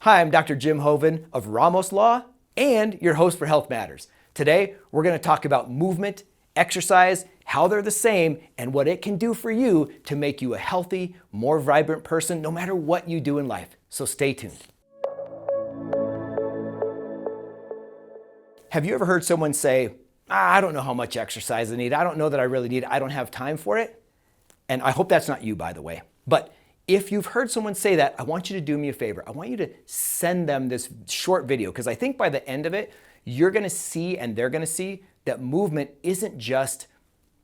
Hi, I'm Dr. Jim Hoven of Ramos Law and your host for Health Matters. Today, we're going to talk about movement, exercise, how they're the same, and what it can do for you to make you a healthy, more vibrant person no matter what you do in life. So stay tuned. Have you ever heard someone say, I don't know how much exercise I need. I don't know that I really need it. I don't have time for it. And I hope that's not you, by the way. But if you've heard someone say that, I want you to do me a favor. I want you to send them this short video because I think by the end of it, you're going to see and they're going to see that movement isn't just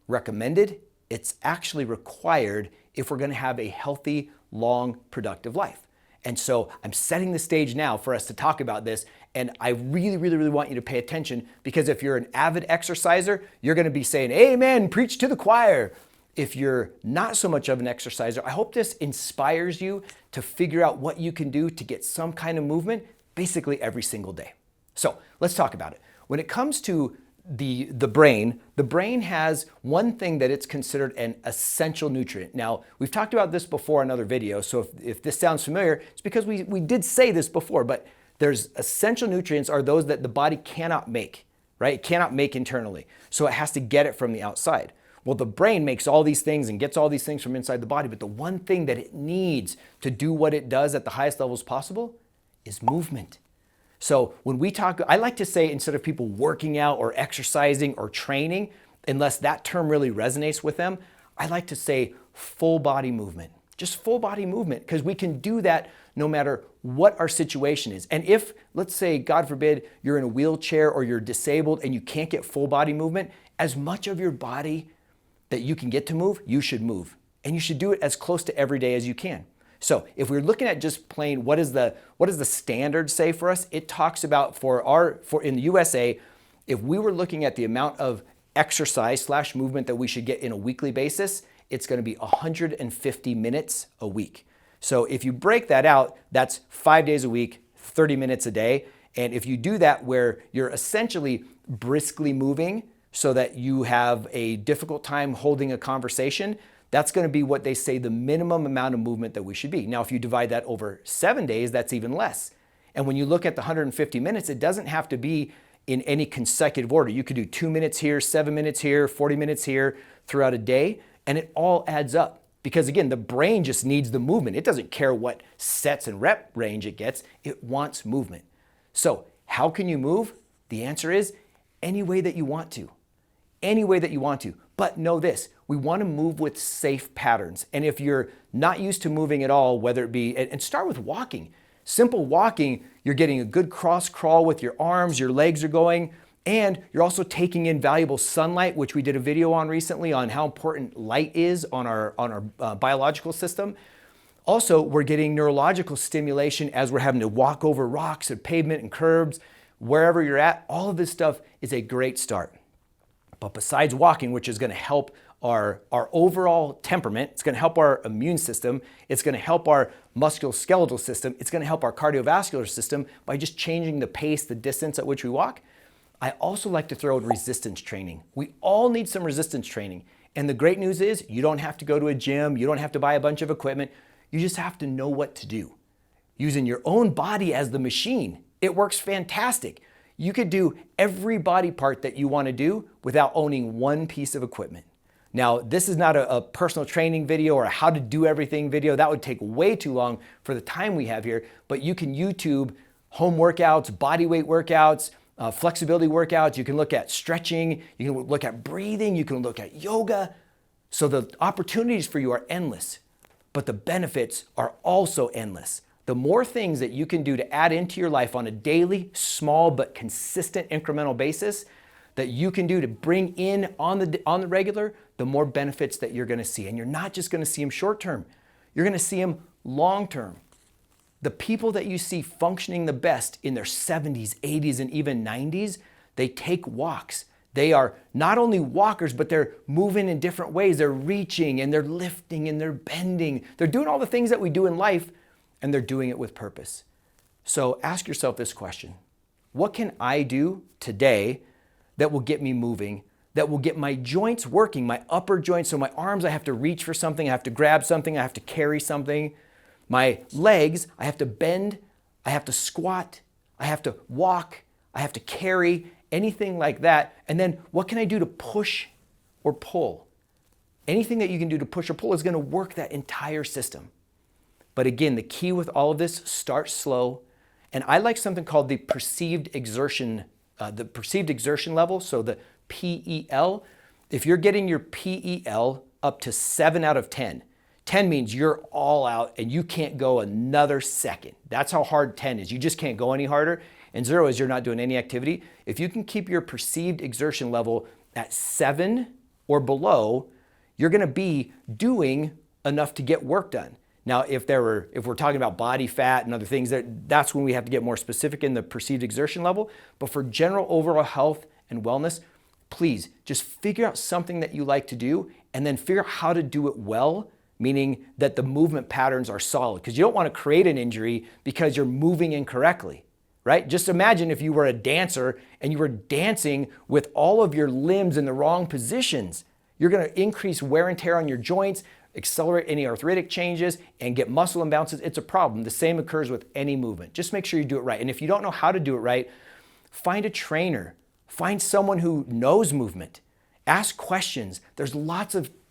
recommended, it's actually required if we're going to have a healthy, long, productive life. And so I'm setting the stage now for us to talk about this. And I really want you to pay attention because if you're an avid exerciser, you're going to be saying, amen, preach to the choir. If you're not so much of an exerciser, I hope this inspires you to figure out what you can do to get some kind of movement basically every single day. So let's talk about it. When it comes to the brain has one thing that it's considered an essential nutrient. Now, we've talked about this before in other videos, so if this sounds familiar, it's because we did say this before, but there's essential nutrients are those that the body cannot make, right? It cannot make internally, so it has to get it from the outside. Well, the brain makes all these things and gets all these things from inside the body, but the one thing that it needs to do what it does at the highest levels possible is movement. So when we talk, I like to say instead of people working out or exercising or training, unless that term really resonates with them, I like to say full body movement. Just full body movement, because we can do that no matter what our situation is. And if, let's say, God forbid, you're in a wheelchair or you're disabled and you can't get full body movement, as much of your body that you can get to move, you should move. And you should do it as close to every day as you can. So if we're looking at just plain, what does the standard say for us? It talks about for in the USA, if we were looking at the amount of exercise / movement that we should get in a weekly basis, it's going to be 150 minutes a week. So if you break that out, that's 5 days a week, 30 minutes a day. And if you do that where you're essentially briskly moving so that you have a difficult time holding a conversation, that's going to be what they say the minimum amount of movement that we should be. Now, if you divide that over 7 days, that's even less. And when you look at the 150 minutes, it doesn't have to be in any consecutive order. You could do 2 minutes here, 7 minutes here, 40 minutes here throughout a day, and it all adds up. Because again, the brain just needs the movement. It doesn't care what sets and rep range it gets. It wants movement. So how can you move? The answer is any way that you want to. Any way that you want to. But know this, we want to move with safe patterns. And if you're not used to moving at all, whether it be, and start with walking. Simple walking, you're getting a good cross crawl with your arms, your legs are going, and you're also taking in valuable sunlight, which we did a video on recently on how important light is on our biological system. Also, we're getting neurological stimulation as we're having to walk over rocks and pavement and curbs, wherever you're at. All of this stuff is a great start. But besides walking, which is going to help our overall temperament, it's going to help our immune system, it's going to help our musculoskeletal system, it's going to help our cardiovascular system by just changing the pace, the distance at which we walk. I also like to throw in resistance training. We all need some resistance training. And the great news is you don't have to go to a gym, you don't have to buy a bunch of equipment, you just have to know what to do. Using your own body as the machine, it works fantastic. You could do every body part that you want to do without owning one piece of equipment. Now, this is not a personal training video or a how to do everything video. That would take way too long for the time we have here, but you can YouTube home workouts, body weight workouts, flexibility workouts. You can look at stretching, you can look at breathing, you can look at yoga. So the opportunities for you are endless, but the benefits are also endless. The more things that you can do to add into your life on a daily, small but consistent incremental basis that you can do to bring in on the regular, the more benefits that you're going to see. And you're not just going to see them short term. You're going to see them long term. The people that you see functioning the best in their 70s, 80s, and even 90s, they take walks. They are not only walkers, but they're moving in different ways. They're reaching and they're lifting and they're bending. They're doing all the things that we do in life, and they're doing it with purpose. So ask yourself this question. What can I do today that will get me moving, that will get my joints working, my upper joints, so my arms, I have to reach for something, I have to grab something, I have to carry something. My legs, I have to bend I have to squat, I have to walk, I have to carry, anything like that. And then what can I do to push or pull? Anything that you can do to push or pull is going to work that entire system. But again, the key with all of this, start slow. And I like something called the perceived exertion level, so the PEL. If you're getting your PEL up to 7 out of 10, 10 means you're all out and you can't go another second. That's how hard 10 is. You just can't go any harder. And 0 is you're not doing any activity. If you can keep your perceived exertion level at 7 or below, you're going to be doing enough to get work done. Now, if we're talking about body fat and other things, that's when we have to get more specific in the perceived exertion level. But for general overall health and wellness, please just figure out something that you like to do and then figure out how to do it well, meaning that the movement patterns are solid. Because you don't want to create an injury because you're moving incorrectly, right? Just imagine if you were a dancer and you were dancing with all of your limbs in the wrong positions. You're going to increase wear and tear on your joints, accelerate any arthritic changes, and get muscle imbalances. It's a problem. The same occurs with any movement. Just make sure you do it right. And if you don't know how to do it right, find a trainer. Find someone who knows movement. Ask questions. There's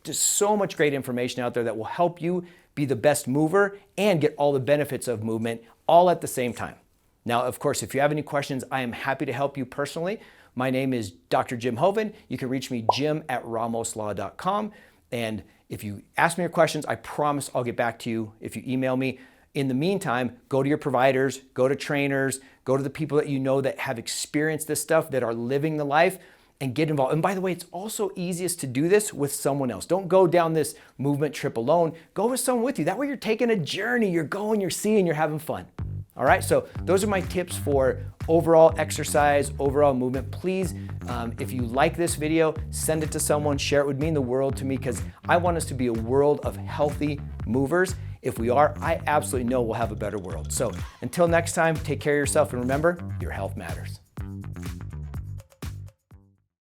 just so much great information out there that will help you be the best mover and get all the benefits of movement all at the same time. Now, of course, if you have any questions, I am happy to help you personally. My name is Dr. Jim Hoven. You can reach me, jim@ramoslaw.com. And if you ask me your questions, I promise I'll get back to you if you email me. In the meantime, go to your providers, go to trainers, go to the people that you know that have experienced this stuff, that are living the life, and get involved. And by the way, it's also easiest to do this with someone else. Don't go down this movement trip alone. Go with someone with you. That way you're taking a journey. You're going, you're seeing, you're having fun. All right, so those are my tips for overall exercise, overall movement. Please, if you like this video, send it to someone, share it. Would mean the world to me because I want us to be a world of healthy movers. If we are, I absolutely know we'll have a better world. So until next time, take care of yourself and remember, your health matters.